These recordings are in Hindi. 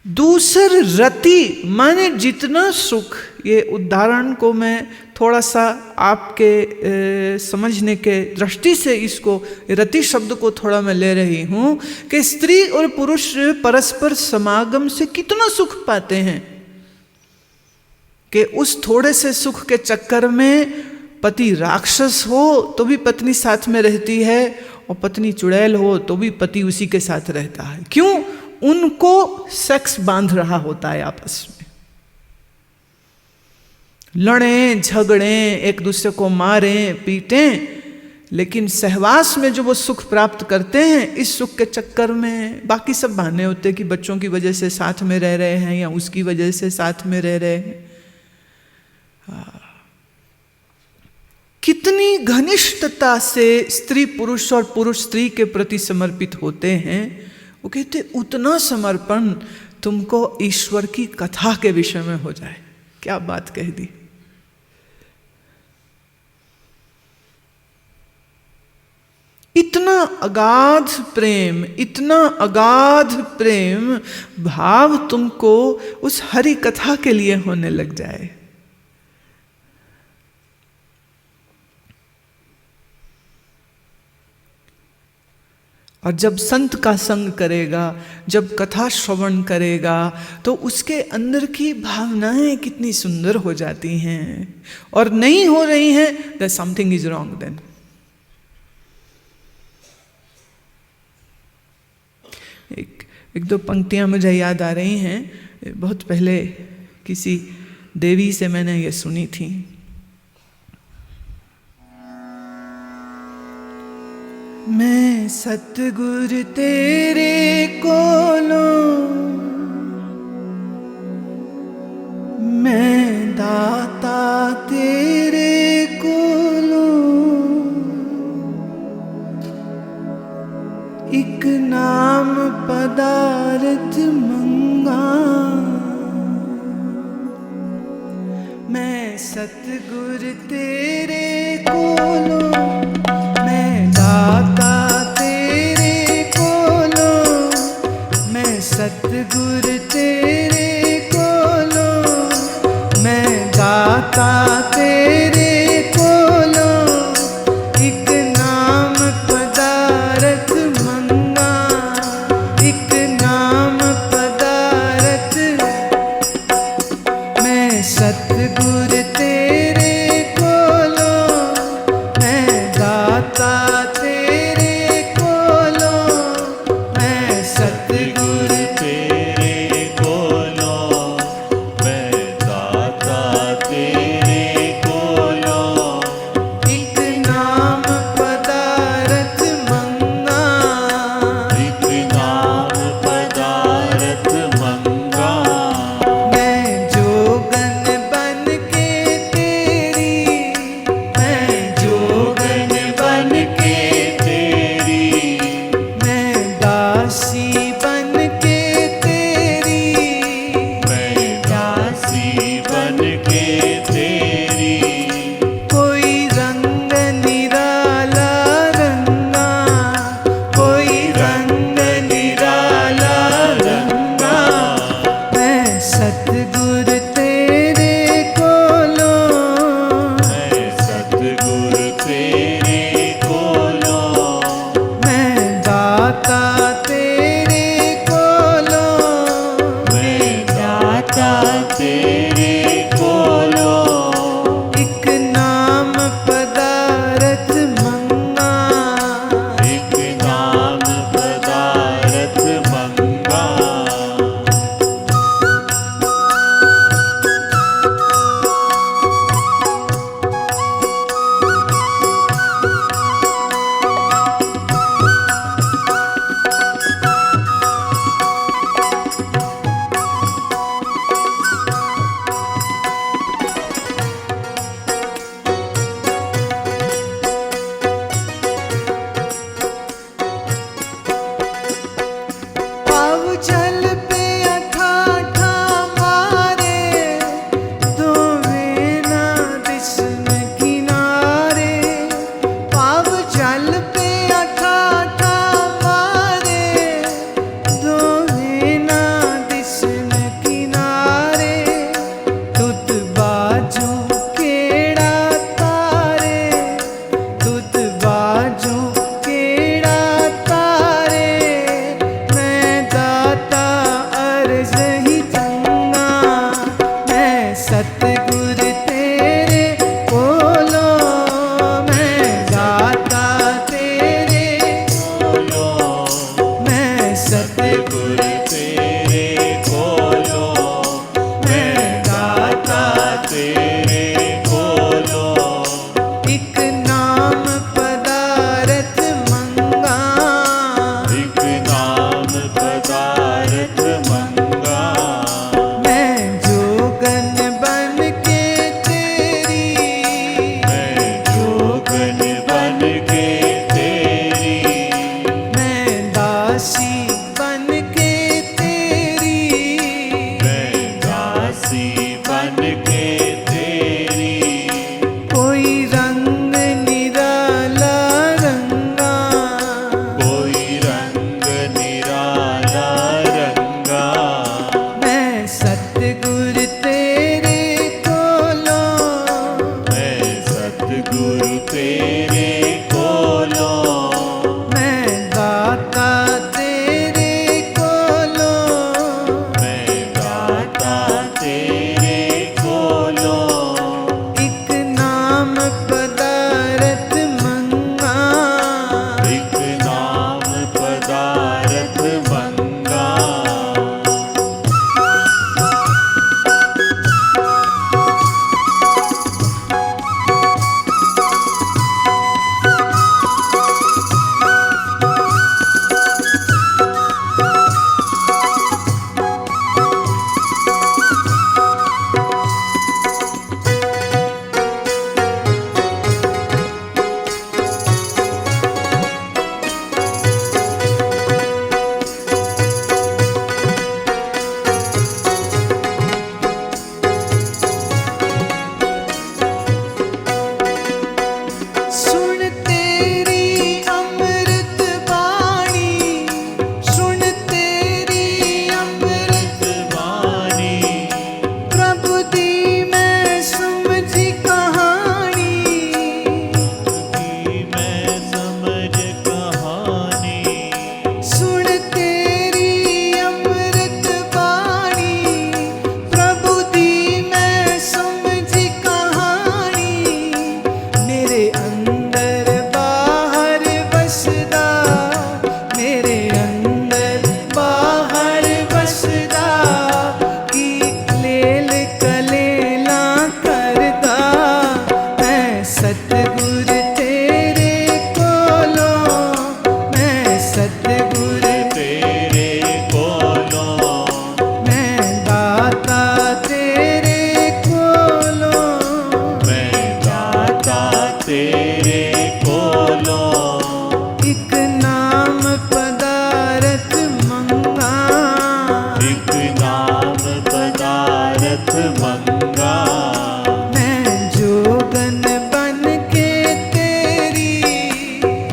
दूसर रति माने जितना सुख, ये उदाहरण को मैं थोड़ा सा आपके समझने के दृष्टि से इसको रति शब्द को थोड़ा मैं ले रही हूं कि स्त्री और पुरुष परस्पर समागम से कितना सुख पाते हैं कि उस थोड़े से सुख के चक्कर में पति राक्षस हो तो भी पत्नी साथ में रहती है, और पत्नी चुड़ैल हो तो भी पति उसी के साथ रहता है। क्यों? उनको सेक्स बांध रहा होता है आपस में। लड़ें झगड़ें, एक दूसरे को मारें पीटें, लेकिन सहवास में जो वो सुख प्राप्त करते हैं, इस सुख के चक्कर में बाकी सब बहाने होते हैं कि बच्चों की वजह से साथ में रह रहे हैं या उसकी वजह से साथ में रह रहे हैं। कितनी घनिष्ठता से स्त्री पुरुष और पुरुष स्त्री के प्रति समर्पित होते हैं। वो कहते उतना समर्पण तुमको ईश्वर की कथा के विषय में हो जाए। क्या बात कह दी। इतना अगाध प्रेम, इतना अगाध प्रेम भाव तुमको उस हरि कथा के लिए होने लग जाए। और जब संत का संग करेगा, जब कथा श्रवण करेगा, तो उसके अंदर की भावनाएं कितनी सुंदर हो जाती हैं। और नहीं हो रही हैं, that something is wrong then. एक दो पंक्तियां मुझे याद आ रही हैं। बहुत पहले किसी देवी से मैंने ये सुनी थी। मैं सतगुर तेरे कोलों, मैं दाता तेरे कोलों, एक नाम पदार्थ मंगा। मैं सतगुर तेरे कोलों, मैं दाता तेरे कोलों, मैं सतगुर तेरे कोलों, मैं दाता तेरे कोलों, एक नाम पदार्थ मंगा, एक नाम पदार्थ। मैं सतगुर तेरे कोलों, मैं दाता तेरे कोलों, मैं सतगुर तेरे कोलों, मैं दाता तेरे कोलों, एक नाम पदार्थ मंगा, एक नाम पदार्थ मंगा। मैं जोगन बन के तेरी, मैं जोगन बन के खोलो, एक नाम पदारथ मंगा, एक नाम पदारथ मंगा। मैं जोगन बन के तेरी,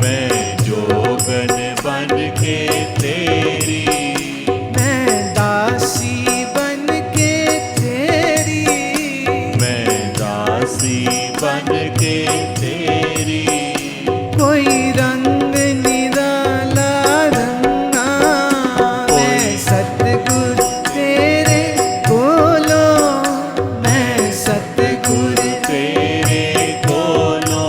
मैं जोगन बन के तेरी, मैं दासी बन के तेरी, मैं दासी बन के तेरी। कोई रंग निराला रंगा, मैं सतगुरु तेरे बोलो, मैं सतगुरु तेरे बोलो,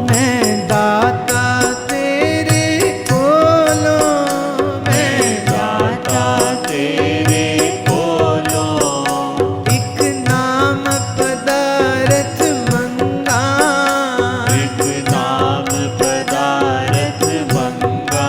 मैं दाता तेरे बोलो, मैं दाता तेरे बोलो। एक नाम पदारथ मंगा, एक नाम पदारथ मंगा।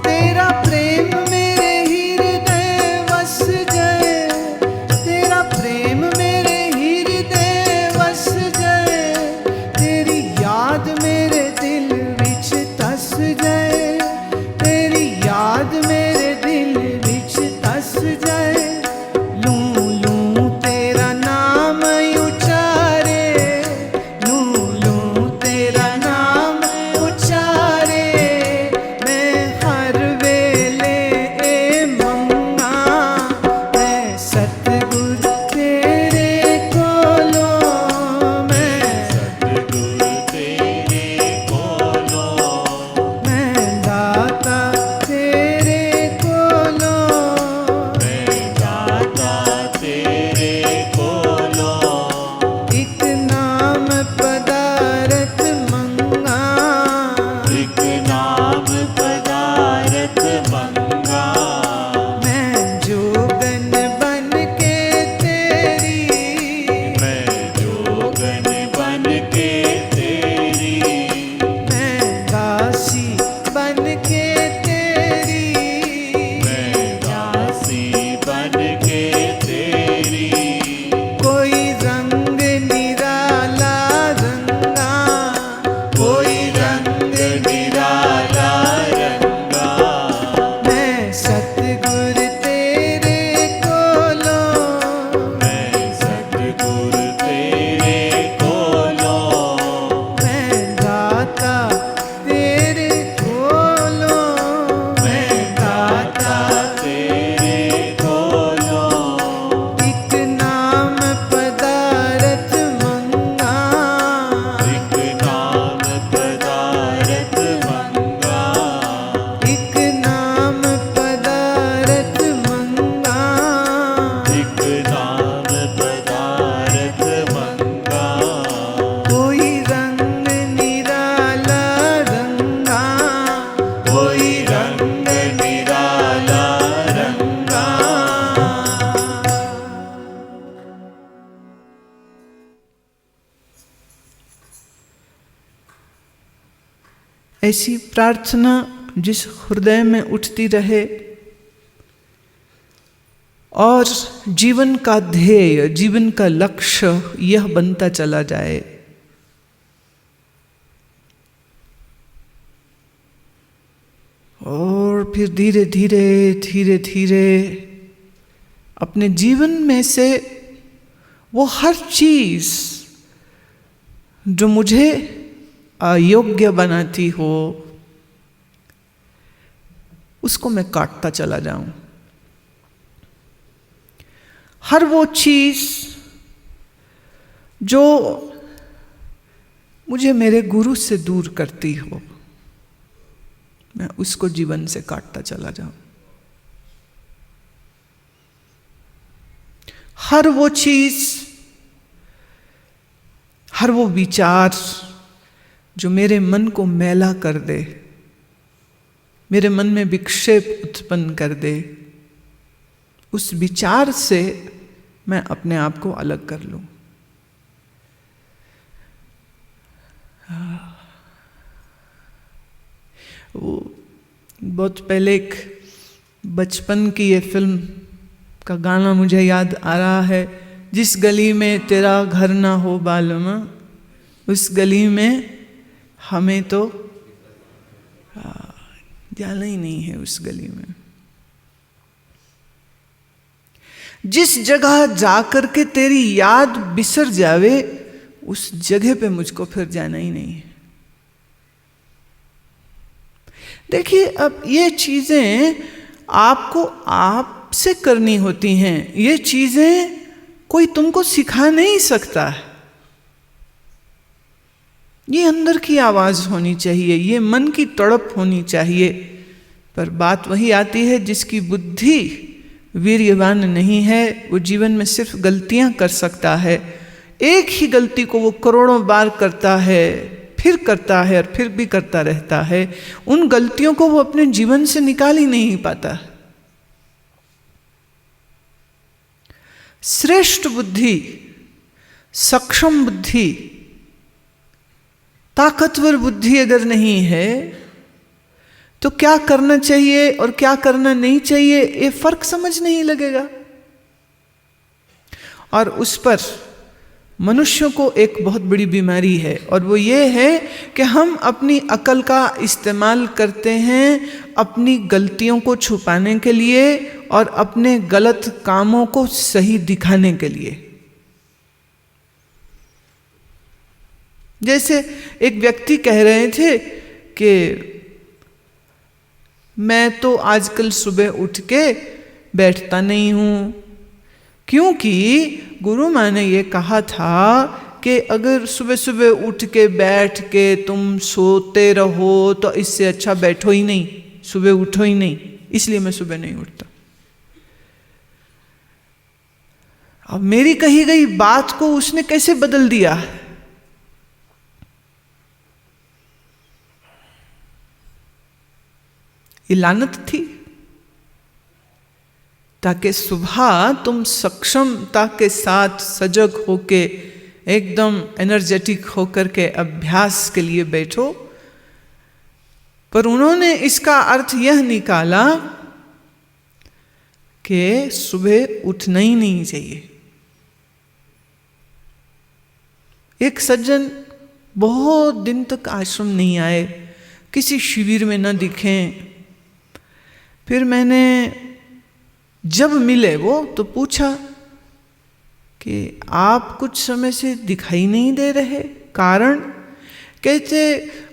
तेरा प्रेम मेरे हृदय वस जाए, तेरा प्रेम मेरे हृदय वस जाए, तेरी याद मेरे दिल विच तस जाए, तेरी याद मेरे दिल विच तस जाए। लूं लूं तेरा नाम उचारे, लूं लूं तेरा नाम उचारे, मैं हर वेले ए मंगा, मैं सतगुरु तेरे कोलो, मैं सतगुरु तेरे बोलो, मैं दाता तेरे कोलो, मैं दाता तेरे बोलो। एक नाम पदारथ मंगा, एक नाम पदारथ मंगा। मैं जोगन बन के तेरी, मैं जोगन बन के तेरी, मैं दासी बन के तेरी, मैं दासी बन के तेरी। कोई रंग निराला रंगा, कोई रंग निराला रंगा, मैं सतगुरु तेरे कोलो, मैं सतगुरु तेरे कोलो, मैं दाता तेरे कोलो, मैं दाता तेरे कोलो। एक नाम पदारथ मंगा, एक नाम पदारथ मंगा, एक नाम पदारथ मंगा, एक नाम पदारथ मंगा। कोई रंग निराला रंगा, कोई रंग निराला रंगा। ऐसी प्रार्थना जिस हृदय में उठती रहे और जीवन का ध्येय, जीवन का लक्ष्य यह बनता चला जाए। और फिर धीरे धीरे धीरे धीरे अपने जीवन में से वो हर चीज जो मुझे अयोग्य बनाती हो उसको मैं काटता चला जाऊं। हर वो चीज जो मुझे मेरे गुरु से दूर करती हो मैं उसको जीवन से काटता चला जाऊं। हर वो चीज, हर वो विचार जो मेरे मन को मैला कर दे, मेरे मन में विक्षेप उत्पन्न कर दे, उस विचार से मैं अपने आप को अलग कर लूं। वो बहुत पहले एक बचपन की ये फिल्म का गाना मुझे याद आ रहा है, जिस गली में तेरा घर ना हो बालमा, उस गली में हमें तो जाना ही नहीं है। उस गली में जिस जगह जाकर के तेरी याद बिसर जावे, उस जगह पे मुझको फिर जाना ही नहीं है। देखिए, अब ये चीजें आपको आपसे करनी होती हैं। ये चीजें कोई तुमको सिखा नहीं सकता है। ये अंदर की आवाज होनी चाहिए, ये मन की तड़प होनी चाहिए। पर बात वही आती है, जिसकी बुद्धि वीर्यवान नहीं है, वो जीवन में सिर्फ गलतियां कर सकता है। एक ही गलती को वो करोड़ों बार करता है, फिर करता है और फिर भी करता रहता है। उन गलतियों को वो अपने जीवन से निकाल ही नहीं पाता। श्रेष्ठ बुद्धि, सक्षम बुद्धि, ताकतवर बुद्धि अगर नहीं है तो क्या करना चाहिए और क्या करना नहीं चाहिए, ये फर्क समझ नहीं लगेगा। और उस पर मनुष्यों को एक बहुत बड़ी बीमारी है, और वो ये है कि हम अपनी अकल का इस्तेमाल करते हैं अपनी गलतियों को छुपाने के लिए और अपने गलत कामों को सही दिखाने के लिए। जैसे एक व्यक्ति कह रहे थे कि मैं तो आजकल सुबह उठ के बैठता नहीं हूं, क्योंकि गुरु माँ ने ये कहा था कि अगर सुबह सुबह उठ के बैठ के तुम सोते रहो तो इससे अच्छा बैठो ही नहीं, सुबह उठो ही नहीं, इसलिए मैं सुबह नहीं उठता। अब मेरी कही गई बात को उसने कैसे बदल दिया? ये लानत थी। ताकि सुबह तुम सक्षमता के साथ सजग होके एकदम एनर्जेटिक होकर के अभ्यास के लिए बैठो, पर उन्होंने इसका अर्थ यह निकाला कि सुबह उठना ही नहीं चाहिए। एक सज्जन बहुत दिन तक आश्रम नहीं आए, किसी शिविर में न दिखें। फिर मैंने जब मिले वो तो पूछा कि आप कुछ समय से दिखाई नहीं दे रहे, कारण? कहते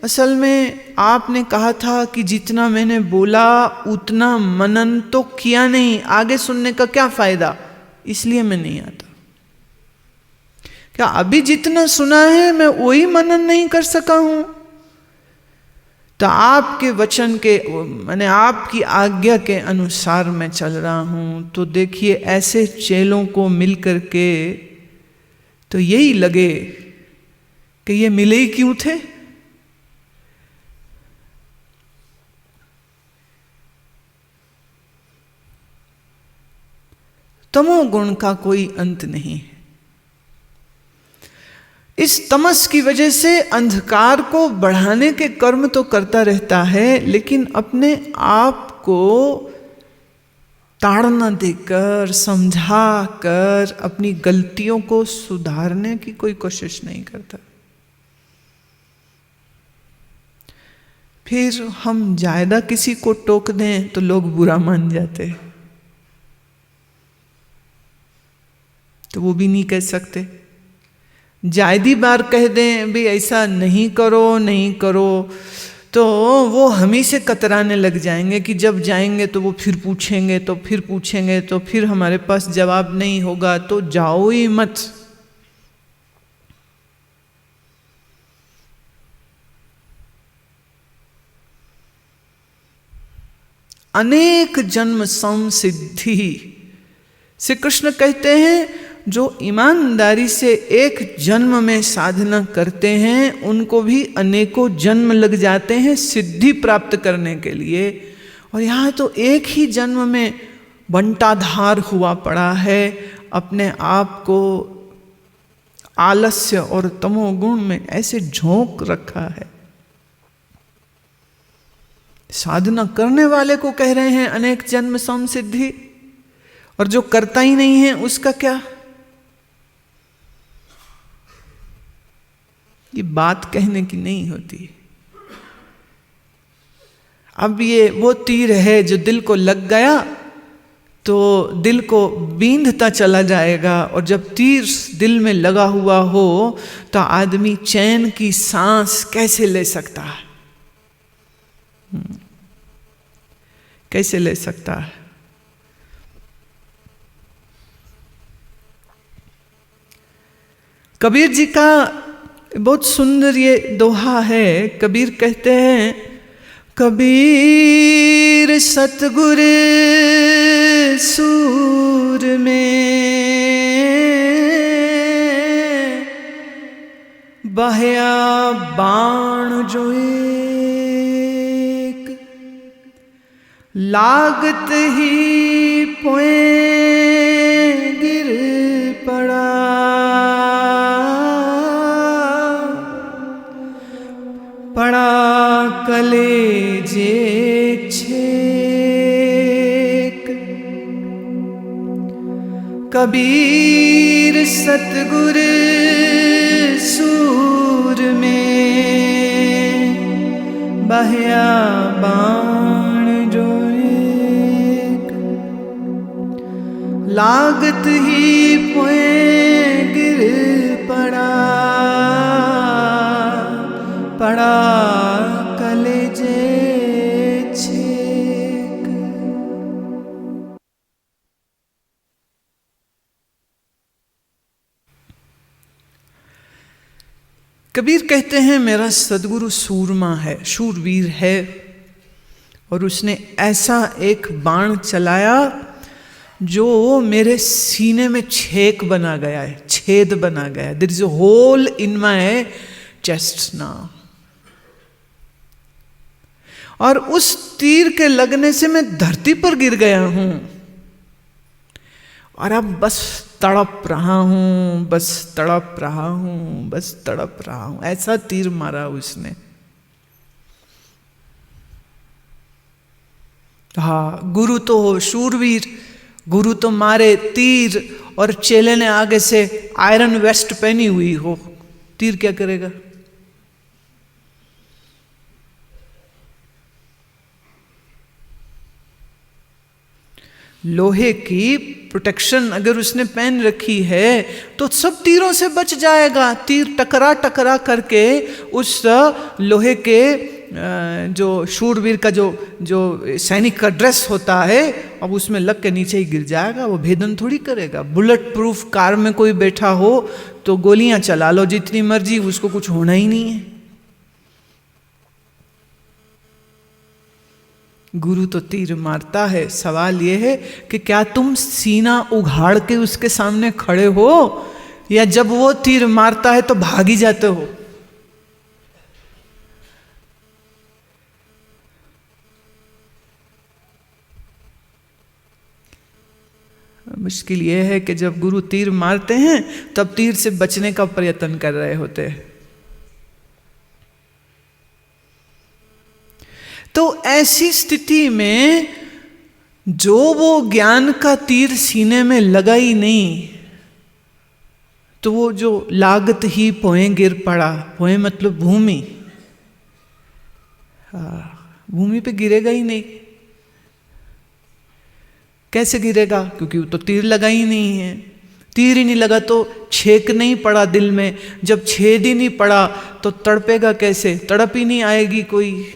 असल में आपने कहा था कि जितना मैंने बोला उतना मनन तो किया नहीं, आगे सुनने का क्या फायदा, इसलिए मैं नहीं आता। क्या अभी जितना सुना है मैं वही मनन नहीं कर सका हूं? तो आपके वचन के माने आपकी आज्ञा के अनुसार मैं चल रहा हूं। तो देखिए, ऐसे चेलों को मिल करके तो यही लगे कि ये मिले ही क्यों थे। तमोगुण का कोई अंत नहीं है। इस तमस की वजह से अंधकार को बढ़ाने के कर्म तो करता रहता है, लेकिन अपने आप को ताड़ना देकर, समझा कर अपनी गलतियों को सुधारने की कोई कोशिश नहीं करता। फिर हम ज्यादा किसी को टोक दें तो लोग बुरा मान जाते, तो वो भी नहीं कह सकते। ज्यादा बार कह दें भी ऐसा नहीं करो नहीं करो, तो वो हम ही से कतराने लग जाएंगे कि जब जाएंगे तो वो फिर पूछेंगे तो फिर पूछेंगे, तो फिर हमारे पास जवाब नहीं होगा, तो जाओ ही मत। अनेक जन्म संसिद्धि, श्री कृष्ण कहते हैं जो ईमानदारी से एक जन्म में साधना करते हैं उनको भी अनेकों जन्म लग जाते हैं सिद्धि प्राप्त करने के लिए। और यहाँ तो एक ही जन्म में बंटाधार हुआ पड़ा है, अपने आप को आलस्य और तमोगुण में ऐसे झोंक रखा है। साधना करने वाले को कह रहे हैं अनेक जन्म समसिद्धि, और जो करता ही नहीं है उसका क्या? ये बात कहने की नहीं होती। अब ये वो तीर है जो दिल को लग गया तो दिल को बींधता चला जाएगा, और जब तीर दिल में लगा हुआ हो तो आदमी चैन की सांस कैसे ले सकता है? कैसे ले सकता है? कबीर जी का बहुत सुंदर ये दोहा है। कबीर कहते हैं, कबीर सतगुर सूर में बहया बाण जो एक, लागत ही पोए गिर पड़ा, पड़ा कलेजे छेक। कबीर सतगुर सूर में बहया बाण जो एक, लागत ही पोए गिर पड़ा, पड़ा कलेजे छेक। कबीर कहते हैं मेरा सदगुरु सूरमा है, शूरवीर है, और उसने ऐसा एक बाण चलाया जो मेरे सीने में छेक बना गया है, छेद बना गया है। There is a hole in my chest now. और उस तीर के लगने से मैं धरती पर गिर गया हूं, और अब बस तड़प रहा हूं, बस तड़प रहा हूं, बस तड़प रहा हूं। ऐसा तीर मारा उसने। हाँ, गुरु तो हो शूरवीर, गुरु तो मारे तीर, और चेले ने आगे से आयरन वेस्ट पहनी हुई हो, तीर क्या करेगा? लोहे की प्रोटेक्शन अगर उसने पहन रखी है तो सब तीरों से बच जाएगा। तीर टकरा टकरा करके उस लोहे के जो शूरवीर का जो सैनिक का ड्रेस होता है, अब उसमें लग के नीचे ही गिर जाएगा। वो भेदन थोड़ी करेगा। बुलेट प्रूफ कार में कोई बैठा हो तो गोलियां चला लो जितनी मर्जी, उसको कुछ होना ही नहीं है। गुरु तो तीर मारता है। सवाल यह है कि क्या तुम सीना उघाड़ के उसके सामने खड़े हो, या जब वो तीर मारता है तो भाग ही जाते हो? मुश्किल यह है कि जब गुरु तीर मारते हैं तब तीर से बचने का प्रयत्न कर रहे होते हैं। तो ऐसी स्थिति में जो वो ज्ञान का तीर सीने में लगा ही नहीं, तो वो जो लागत ही पोए गिर पड़ा। पोए मतलब भूमि, भूमि पे गिरेगा ही नहीं। कैसे गिरेगा? क्योंकि वो तो तीर लगा ही नहीं है। तीर ही नहीं लगा तो छेक नहीं पड़ा दिल में। जब छेद ही नहीं पड़ा तो तड़पेगा कैसे? तड़प ही नहीं आएगी कोई।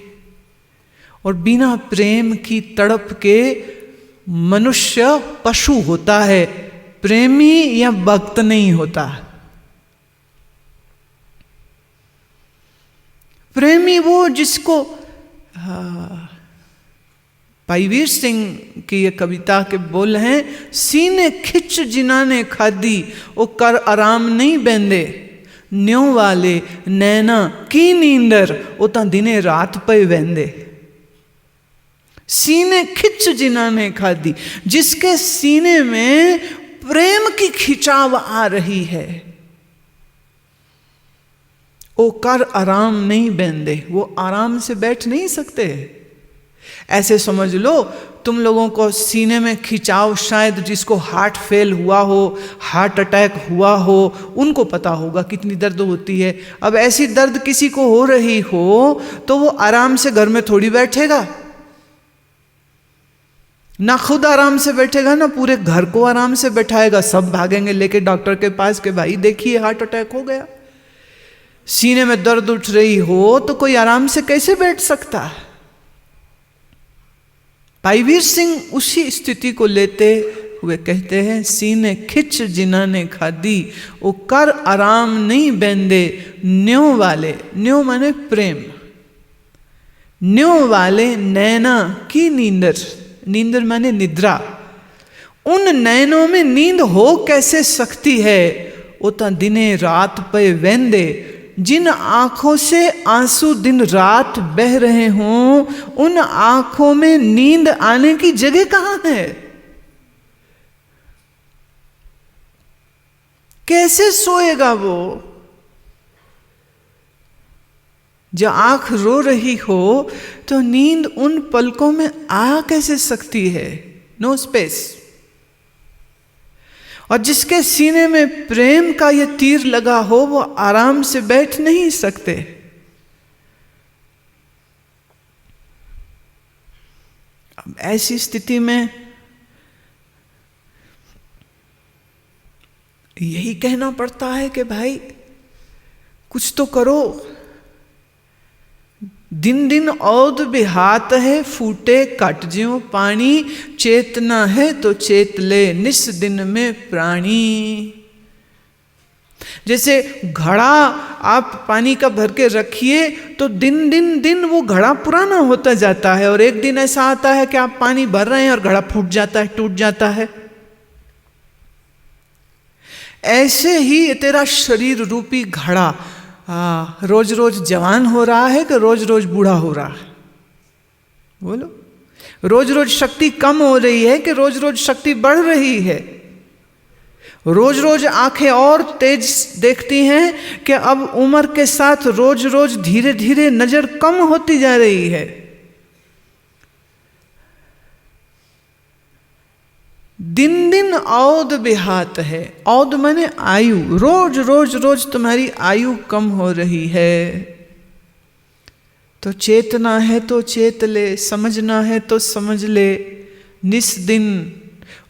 और बिना प्रेम की तड़प के मनुष्य पशु होता है, प्रेमी या भक्त नहीं होता। प्रेमी वो जिसको भाई वीर सिंह की ये कविता के बोल हैं, सीने खिच जिन्हां ने खादी वो कर आराम नहीं बेंदे, न्यों वाले नैना की नींदर वो तां दिने रात पे वेंदे। सीने खिच जिन्हां ने खादी, जिसके सीने में प्रेम की खिंचाव आ रही है, वो कर आराम नहीं बेंदे, वो आराम से बैठ नहीं सकते। ऐसे समझ लो तुम लोगों को सीने में खिंचाव, शायद जिसको हार्ट फेल हुआ हो, हार्ट अटैक हुआ हो, उनको पता होगा कितनी दर्द होती है। अब ऐसी दर्द किसी को हो रही हो तो वो आराम से घर में थोड़ी बैठेगा, ना खुद आराम से बैठेगा ना पूरे घर को आराम से बैठाएगा। सब भागेंगे लेके डॉक्टर के पास कि भाई देखिए हार्ट अटैक हो गया। सीने में दर्द उठ रही हो तो कोई आराम से कैसे बैठ सकता है। भाई वीर सिंह उसी स्थिति को लेते हुए कहते हैं, सीने खिच जिन्हां ने खादी वो कर आराम नहीं बेंदे, न्यों वाले, न्यों माने प्रेम, न्यों वाले नैना की नींदर, नींदर माने निद्रा, उन नैनों में नींद हो कैसे सकती है, वो तां दिने रात पे वेंदे, जिन आंखों से आंसू दिन रात बह रहे हों उन आंखों में नींद आने की जगह कहां है। कैसे सोएगा वो। जब आंख रो रही हो तो नींद उन पलकों में आ कैसे सकती है। No space. और जिसके सीने में प्रेम का ये तीर लगा हो वो आराम से बैठ नहीं सकते। अब ऐसी स्थिति में यही कहना पड़ता है कि भाई कुछ तो करो। दिन दिन औद बिहात है, फूटे कट ज्यों पानी, चेतना है तो चेत ले निस दिन में प्राणी। जैसे घड़ा आप पानी का भर के रखिए तो दिन वो घड़ा पुराना होता जाता है, और एक दिन ऐसा आता है कि आप पानी भर रहे हैं और घड़ा फूट जाता है, टूट जाता है। ऐसे ही तेरा शरीर रूपी घड़ा रोज रोज जवान हो रहा है कि रोज रोज बूढ़ा हो रहा है। बोलो, रोज रोज शक्ति कम हो रही है कि रोज रोज शक्ति बढ़ रही है। रोज रोज आंखें और तेज देखती हैं कि अब उम्र के साथ रोज रोज धीरे धीरे नजर कम होती जा रही है। दिन दिन औद बिहात है, औद माने आयु, रोज रोज रोज तुम्हारी आयु कम हो रही है। तो चेतना है तो चेत ले, समझना है तो समझ ले, निस दिन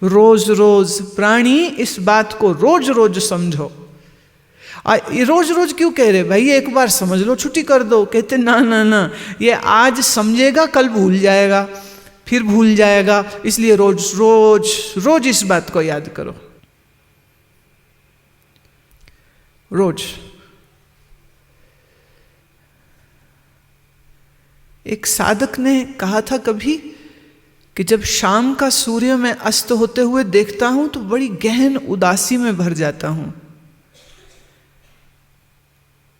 रोज रोज प्राणी, इस बात को रोज रोज समझो। रोज रोज क्यों कह रहे भाई, एक बार समझ लो छुट्टी कर दो। कहते ना ना ना, ये आज समझेगा कल भूल जाएगा, फिर भूल जाएगा, इसलिए रोज रोज रोज इस बात को याद करो। रोज। एक साधक ने कहा था कभी कि जब शाम का सूर्य मैं अस्त होते हुए देखता हूं तो बड़ी गहन उदासी में भर जाता हूं।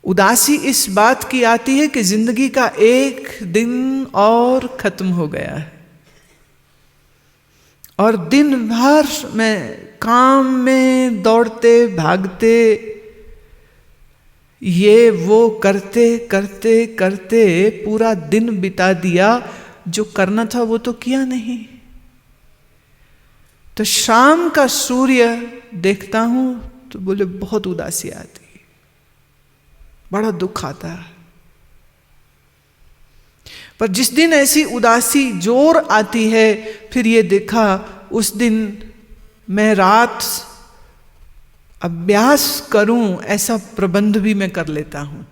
उदासी इस बात की आती है कि जिंदगी का एक दिन और खत्म हो गया है, और दिन भर मैं काम में दौड़ते भागते ये वो करते करते करते पूरा दिन बिता दिया, जो करना था वो तो किया नहीं। तो शाम का सूर्य देखता हूं तो बोले बहुत उदासी आती है, बड़ा दुख आता है। पर जिस दिन ऐसी उदासी जोर आती है, फिर ये देखा उस दिन मैं रात अभ्यास करूं ऐसा प्रबंध भी मैं कर लेता हूं।